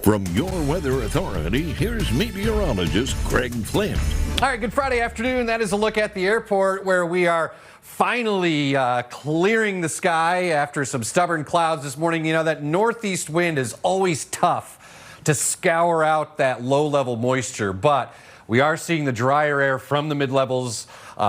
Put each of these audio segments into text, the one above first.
From your weather authority, here's meteorologist Greg Flint. All right, good Friday afternoon. That is a look at the airport where we are finally clearing the sky after some stubborn clouds this morning. You know, that northeast wind is always tough to scour out that low-level moisture, but we are seeing the drier air from the mid-levels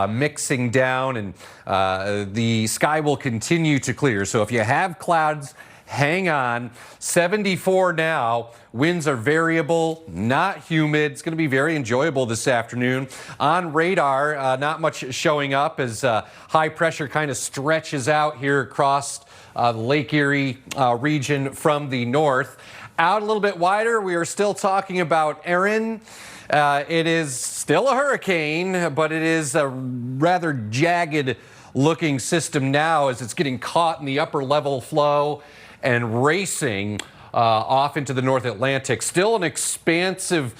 mixing down, and the sky will continue to clear. So if you have clouds, hang on. 74 now. Winds are variable, not humid. It's going to be very enjoyable this afternoon. On radar, not much showing up as high pressure kind of stretches out here across the Lake Erie region from the north. Out a little bit wider, we are still talking about Erin. It is still a hurricane, but it is a rather jagged looking system now as it's getting caught in the upper level flow and racing off into the North Atlantic. Still an expansive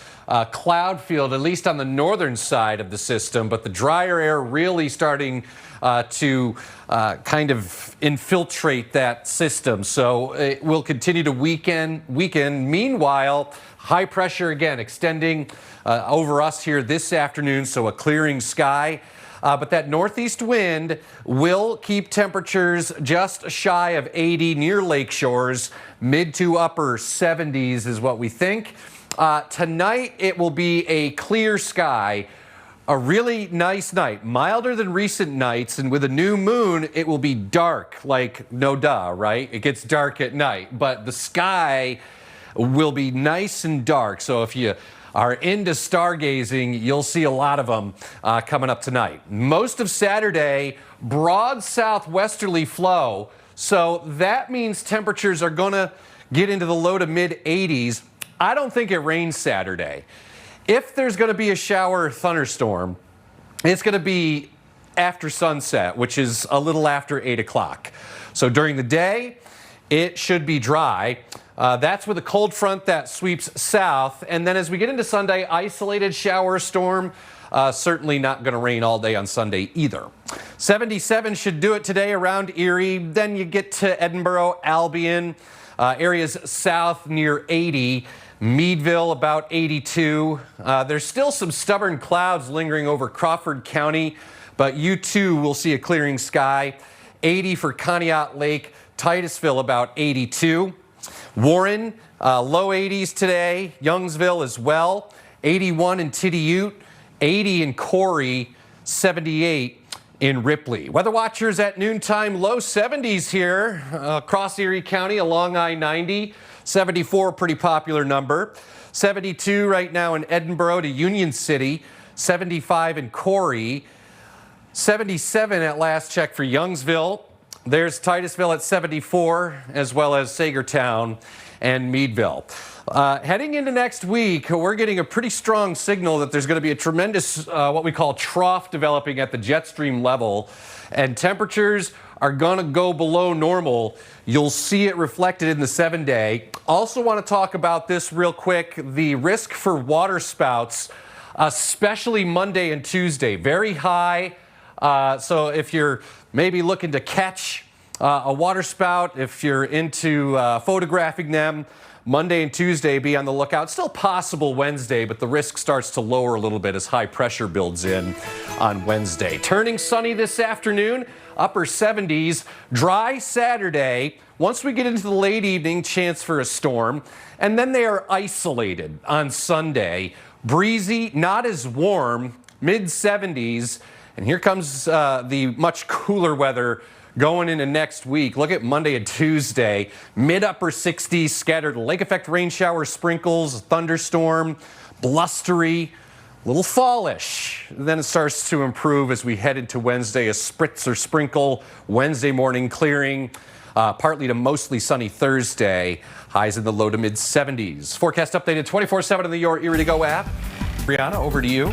cloud field, at least on the northern side of the system, but the drier air really starting to kind of infiltrate that system. So it will continue to weaken. Meanwhile, high pressure again extending over us here this afternoon, so a clearing sky. But that northeast wind will keep temperatures just shy of 80 near lake shores. Mid to upper 70s is what we think. Tonight it will be a clear sky. A really nice night, milder than recent nights, and with a new moon, it will be dark, like no duh, right? It gets dark at night, but the sky will be nice and dark. So if you are into stargazing, you'll see a lot of them coming up tonight. Most of Saturday, broad southwesterly flow, so that means temperatures are going to get into the low to mid 80s. I don't think it rains Saturday. If there's going to be a shower or thunderstorm, it's going to be after sunset, which is a little after 8 o'clock. So during the day, it should be dry. That's with a cold front that sweeps south. And then as we get into Sunday, isolated shower storm. Certainly not going to rain all day on Sunday either. 77 should do it today around Erie. Then you get to Edinboro, Albion, areas south near 80. Meadville about 82. There's still some stubborn clouds lingering over Crawford County, but you too will see a clearing sky. 80 for Conneaut Lake, Titusville about 82. Warren, low 80s today. Youngsville as well. 81 in Tidioute, 80 in Corey, 78 in Ripley. Weather watchers at noontime, low 70s here across Erie County along I-90. 74, pretty popular number. 72 right now in Edinboro to Union City. 75 in Corey. 77 at last check for Youngsville. There's Titusville at 74, as well as Sagertown and Meadville. Heading into next week, we're getting a pretty strong signal that there's going to be a tremendous, what we call trough developing at the jet stream level, and temperatures are going to go below normal. You'll see it reflected in the 7-day. Also want to talk about this real quick, the risk for water spouts, especially Monday and Tuesday, very high. So if you're maybe looking to catch a water spout, if you're into photographing them, Monday and Tuesday, be on the lookout. Still possible Wednesday, but the risk starts to lower a little bit as high pressure builds in on Wednesday. Turning sunny this afternoon, upper 70s, dry Saturday. Once we get into the late evening, chance for a storm, and then they are isolated on Sunday. Breezy, not as warm, mid 70s. And here comes the much cooler weather going into next week. Look at Monday and Tuesday, mid-upper 60s, scattered lake effect rain shower sprinkles, thunderstorm, blustery, little fallish. Then it starts to improve as we head into Wednesday, a spritz or sprinkle. Wednesday morning clearing, partly to mostly sunny Thursday, highs in the low to mid 70s. Forecast updated 24/7 on the Your Erie to Go app. Brianna, over to you.